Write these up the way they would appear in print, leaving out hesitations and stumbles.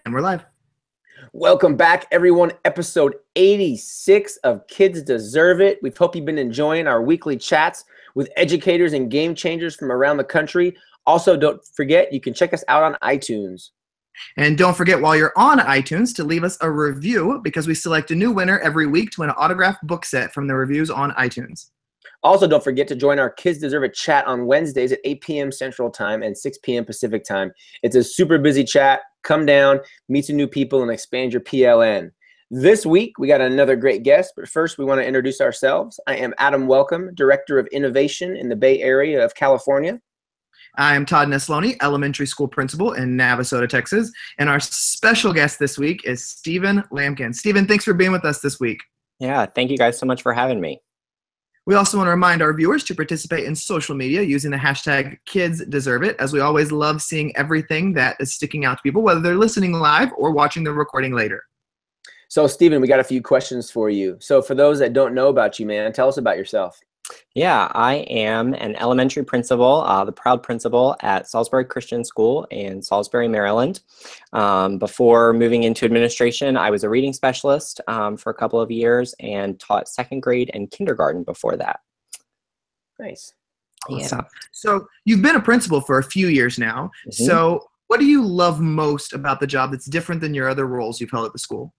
And we're live. Welcome back, everyone. Episode 86 of Kids Deserve It. We hope you've been enjoying our weekly chats with educators and game changers from around the country. Also, don't forget, you can check us out on iTunes. And don't forget, while you're on iTunes, to leave us a review, because we select a new winner every week to win an autographed book set from the reviews on iTunes. Also, don't forget to join our Kids Deserve It chat on Wednesdays at 8 p.m. Central Time and 6 p.m. Pacific Time. It's a super busy chat. Come down, meet some new people, and expand your PLN. This week, we got another great guest, but first we want to introduce ourselves. I am Adam Welcome, Director of Innovation in the Bay Area of California. I am Todd Nesloni, Elementary School Principal in Navasota, Texas. And our special guest this week is Stephen Lampkin. Stephen, thanks for being with us this week. Yeah, thank you guys so much for having me. We also want to remind our viewers to participate in social media using the hashtag KidsDeserveIt, as we always love seeing everything that is sticking out to people, whether they're listening live or watching the recording later. So, Stephen, we got a few questions for you. So for those that don't know about you, man, tell us about yourself. Yeah, I am an elementary principal, the proud principal at Salisbury Christian School in Salisbury, Maryland. Before moving into administration, I was a reading specialist for a couple of years and taught second grade and kindergarten before that. Nice. Awesome. Yeah. So you've been a principal for a few years now. Mm-hmm. So what do you love most about the job that's different than your other roles you've held at the school?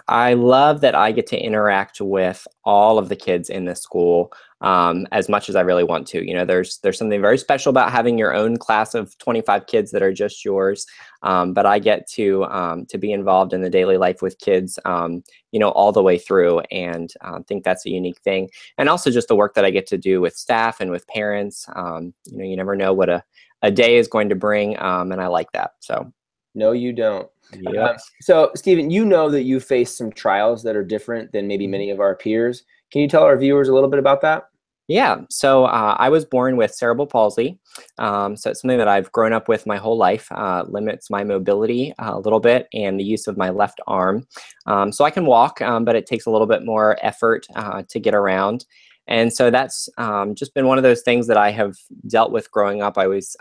I love that I get to interact with all of the kids in the school as much as I really want to. You know, there's something very special about having your own class of 25 kids that are just yours. But I get to be involved in the daily life with kids, you know, all the way through, and think that's a unique thing. And also just the work that I get to do with staff and with parents. You know, you never know what a day is going to bring, and I like that. So. No, you don't. Yep. So, Stephen, you know that you face some trials that are different than maybe many of our peers. Can you tell our viewers a little bit about that? Yeah, so I was born with cerebral palsy, so it's something that I've grown up with my whole life, limits my mobility a little bit and the use of my left arm. So I can walk, but it takes a little bit more effort to get around. And so that's just been one of those things that I have dealt with growing up. I always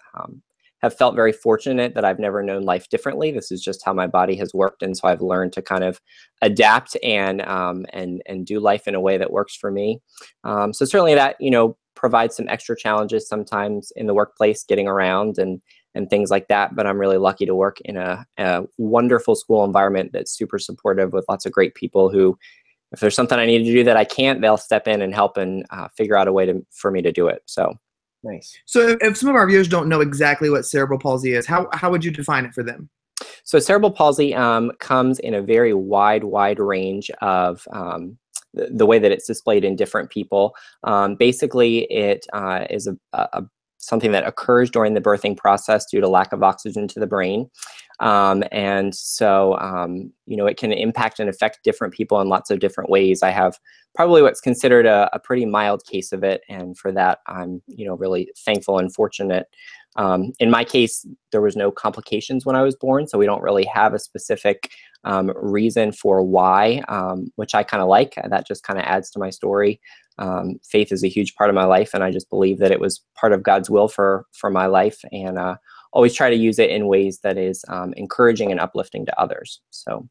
have felt very fortunate that I've never known life differently. This is just how my body has worked, and so I've learned to kind of adapt and do life in a way that works for me. So certainly that, you know, provides some extra challenges sometimes in the workplace, getting around and things like that. But I'm really lucky to work in a wonderful school environment that's super supportive with lots of great people who, if there's something I need to do that I can't, they'll step in and help and figure out a way for me to do it. So. Nice. So if some of our viewers don't know exactly what cerebral palsy is, how would you define it for them? So cerebral palsy comes in a very wide range of the way that it's displayed in different people. Basically, it is something that occurs during the birthing process due to lack of oxygen to the brain. And so, you know, it can impact and affect different people in lots of different ways. I have probably what's considered a pretty mild case of it. And for that, I'm, you know, really thankful and fortunate. In my case, there was no complications when I was born, so we don't really have a specific reason for why, which I kind of like. That just kind of adds to my story. Faith is a huge part of my life, and I just believe that it was part of God's will for my life, and always try to use it in ways that is encouraging and uplifting to others. So.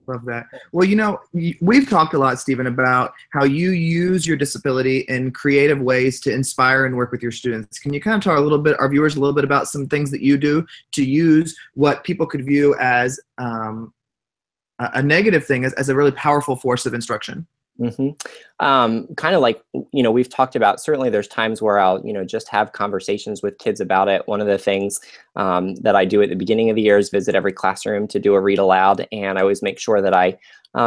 Love that. Well, you know, we've talked a lot, Stephen, about how you use your disability in creative ways to inspire and work with your students. Can you kind of tell our viewers a little bit about some things that you do to use what people could view as a negative thing as a really powerful force of instruction? Mm-hmm. Kind of like, you know, we've talked about, certainly there's times where I'll, you know, just have conversations with kids about it. One of the things that I do at the beginning of the year is visit every classroom to do a read aloud. And I always make sure that I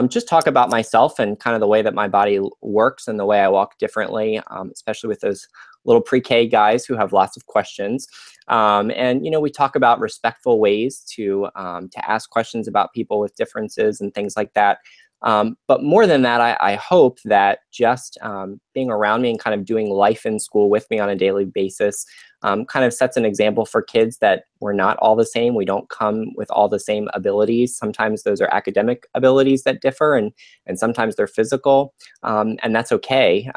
just talk about myself and kind of the way that my body works and the way I walk differently, especially with those little pre-K guys who have lots of questions. And, you know, we talk about respectful ways to ask questions about people with differences and things like that. But more than that, I hope that just being around me and kind of doing life in school with me on a daily basis kind of sets an example for kids that we're not all the same. We don't come with all the same abilities. Sometimes those are academic abilities that differ, and sometimes they're physical, and that's okay.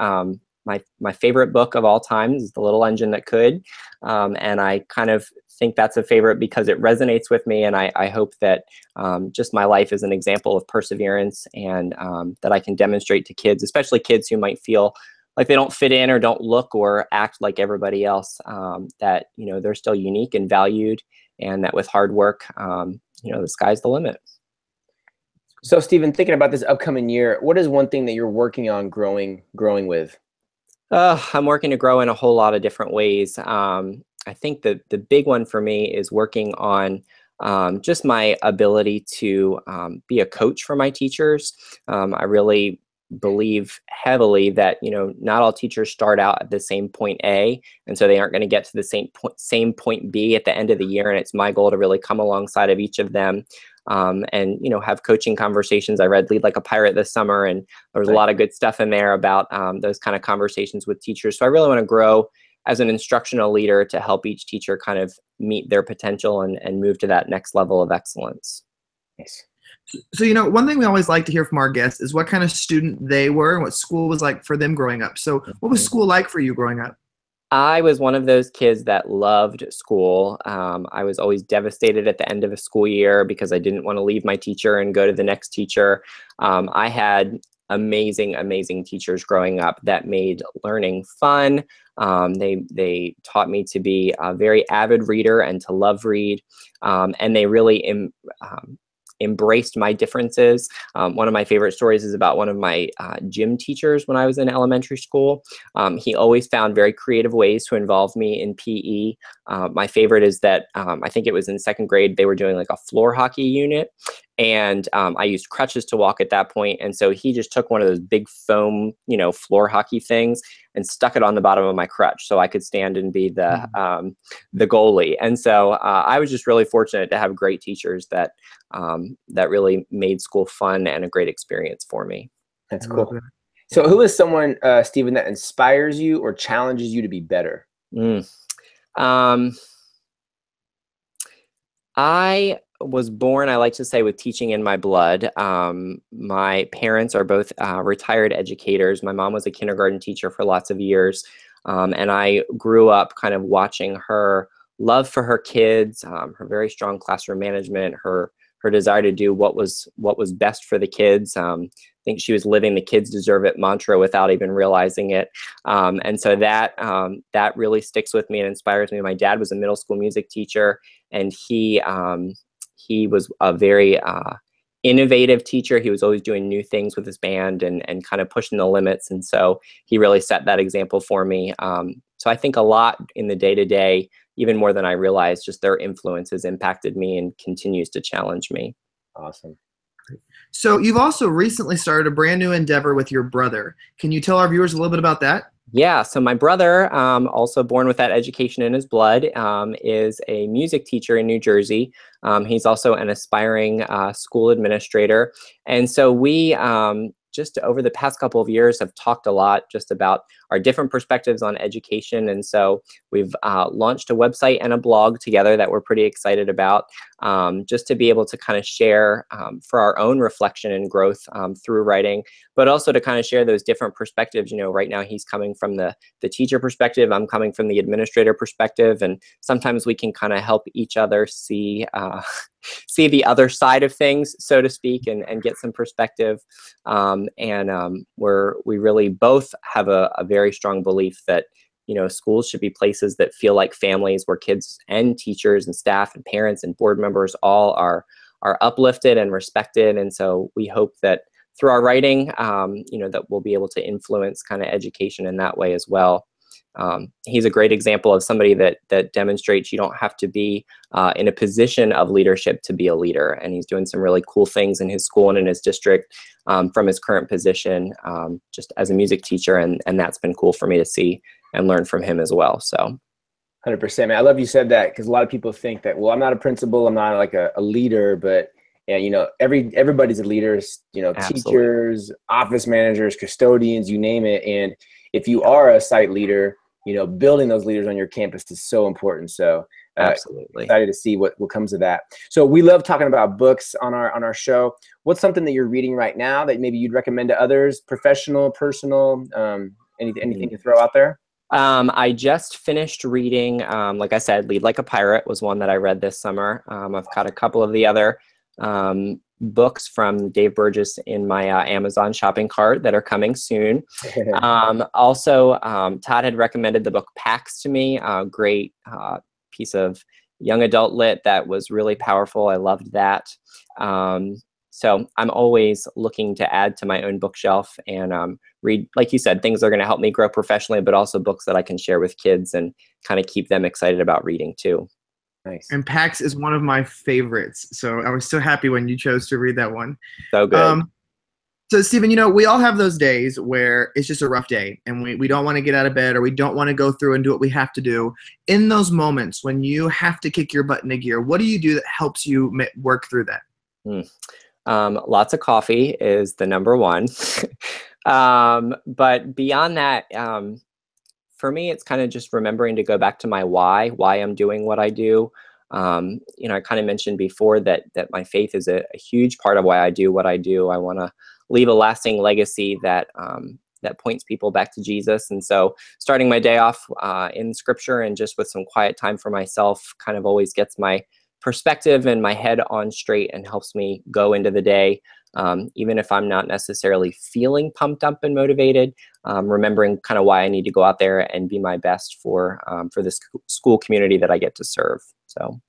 My favorite book of all time is The Little Engine That Could, and I kind of think that's a favorite because it resonates with me, and I hope that just my life is an example of perseverance, and that I can demonstrate to kids, especially kids who might feel like they don't fit in or don't look or act like everybody else, that, you know, they're still unique and valued, and that with hard work, you know, the sky's the limit. So Stephen, thinking about this upcoming year, what is one thing that you're working on growing with? I'm working to grow in a whole lot of different ways. I think the big one for me is working on just my ability to be a coach for my teachers. I really believe heavily that, you know, not all teachers start out at the same point A, and so they aren't going to get to the same point B at the end of the year. And it's my goal to really come alongside of each of them, and, you know, have coaching conversations. I read Lead Like a Pirate this summer, and there was a lot of good stuff in there about those kind of conversations with teachers. So I really want to grow as an instructional leader to help each teacher kind of meet their potential and move to that next level of excellence. Nice. So, you know, one thing we always like to hear from our guests is what kind of student they were and what school was like for them growing up. So what was school like for you growing up? I was one of those kids that loved school. I was always devastated at the end of a school year because I didn't want to leave my teacher and go to the next teacher. I had amazing, amazing teachers growing up that made learning fun. They taught me to be a very avid reader and to love read. And they really embraced my differences. One of my favorite stories is about one of my gym teachers when I was in elementary school. He always found very creative ways to involve me in PE. My favorite is that I think it was in second grade, they were doing like a floor hockey unit. And I used crutches to walk at that point. And so he just took one of those big foam, you know, floor hockey things and stuck it on the bottom of my crutch so I could stand and be the goalie. And so I was just really fortunate to have great teachers that that really made school fun and a great experience for me. That's cool. So who is someone, Stephen, that inspires you or challenges you to be better? I was born, I like to say, with teaching in my blood. My parents are both retired educators. My mom was a kindergarten teacher for lots of years. And I grew up kind of watching her love for her kids, her very strong classroom management, her desire to do what was best for the kids. I think she was living the kids deserve it mantra without even realizing it. And so that really sticks with me and inspires me. My dad was a middle school music teacher, and he was a very innovative teacher. He was always doing new things with his band and kind of pushing the limits. And so he really set that example for me. So I think a lot in the day-to-day, even more than I realized, just their influence has impacted me and continues to challenge me. Awesome. So you've also recently started a brand new endeavor with your brother. Can you tell our viewers a little bit about that? Yeah, so my brother, also born with that education in his blood, is a music teacher in New Jersey. He's also an aspiring school administrator. And so we just over the past couple of years have talked a lot just about our different perspectives on education. And so we've launched a website and a blog together that we're pretty excited about, just to be able to kind of share for our own reflection and growth through writing, but also to kind of share those different perspectives. You know, right now he's coming from the teacher perspective, I'm coming from the administrator perspective, and sometimes we can kind of help each other see the other side of things, so to speak, and get some perspective. We really both have a very strong belief that, you know, schools should be places that feel like families, where kids and teachers and staff and parents and board members all are uplifted and respected. And so we hope that through our writing, you know, that we'll be able to influence kind of education in that way as well. He's a great example of somebody that demonstrates you don't have to be in a position of leadership to be a leader. And he's doing some really cool things in his school and in his district from his current position just as a music teacher. And that's been cool for me to see and learn from him as well. So 100%, man. I love you said that, because a lot of people think that, well, I'm not a principal, I'm not like a leader, but yeah, you know, everybody's a leader, you know, Absolutely. Teachers, office managers, custodians, you name it. And if you are a site leader, you know, building those leaders on your campus is so important. So absolutely excited to see what comes of that. So we love talking about books on our show. What's something that you're reading right now that maybe you'd recommend to others, professional, personal, anything to throw out there? I just finished reading, like I said, Lead Like a Pirate was one that I read this summer. I've got a couple of the other books from Dave Burgess in my Amazon shopping cart that are coming soon. Also, Todd had recommended the book Pax to me, a great piece of young adult lit that was really powerful. I loved that. So I'm always looking to add to my own bookshelf and read, like you said, things that are going to help me grow professionally, but also books that I can share with kids and kind of keep them excited about reading too. Nice. And Pax is one of my favorites. So I was so happy when you chose to read that one. So good. So Stephen, you know, we all have those days where it's just a rough day and we don't want to get out of bed or we don't want to go through and do what we have to do. In those moments when you have to kick your butt into gear, what do you do that helps you work through that? Lots of coffee is the number one. But beyond that, for me, it's kind of just remembering to go back to my why I'm doing what I do. You know, I kind of mentioned before that my faith is a huge part of why I do what I do. I want to leave a lasting legacy that that points people back to Jesus. And so starting my day off in scripture and just with some quiet time for myself kind of always gets my perspective and my head on straight and helps me go into the day. Even if I'm not necessarily feeling pumped up and motivated, remembering kind of why I need to go out there and be my best for this school community that I get to serve. So.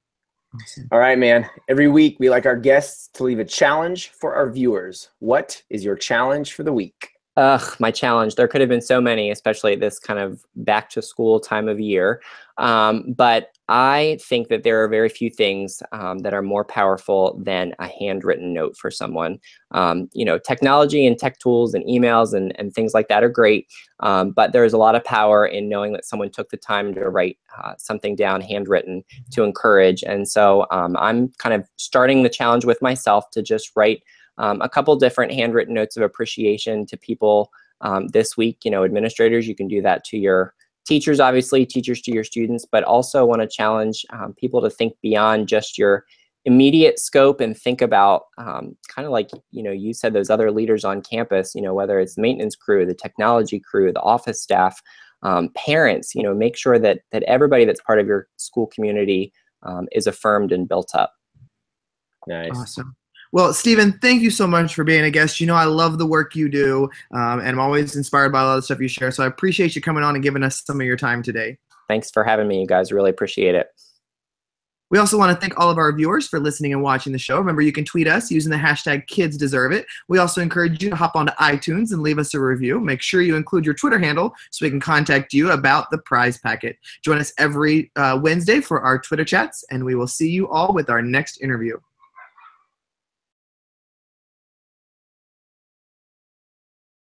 All right, man. Every week we like our guests to leave a challenge for our viewers. What is your challenge for the week? My challenge. There could have been so many, especially at this kind of back to school time of year. But I think that there are very few things that are more powerful than a handwritten note for someone. You know, technology and tech tools and emails and things like that are great. But there's a lot of power in knowing that someone took the time to write something down handwritten to encourage. And so I'm kind of starting the challenge with myself to just write a couple different handwritten notes of appreciation to people this week. You know, administrators, you can do that to your teachers, obviously, teachers to your students, but also want to challenge people to think beyond just your immediate scope and think about kind of like, you know, you said, those other leaders on campus, you know, whether it's the maintenance crew, the technology crew, the office staff, parents, you know, make sure that everybody that's part of your school community is affirmed and built up. Nice. Awesome. Well, Stephen, thank you so much for being a guest. You know, I love the work you do, and I'm always inspired by a lot of the stuff you share. So I appreciate you coming on and giving us some of your time today. Thanks for having me, you guys. Really appreciate it. We also want to thank all of our viewers for listening and watching the show. Remember, you can tweet us using the hashtag KidsDeserveIt. We also encourage you to hop onto iTunes and leave us a review. Make sure you include your Twitter handle so we can contact you about the prize packet. Join us every Wednesday for our Twitter chats, and we will see you all with our next interview.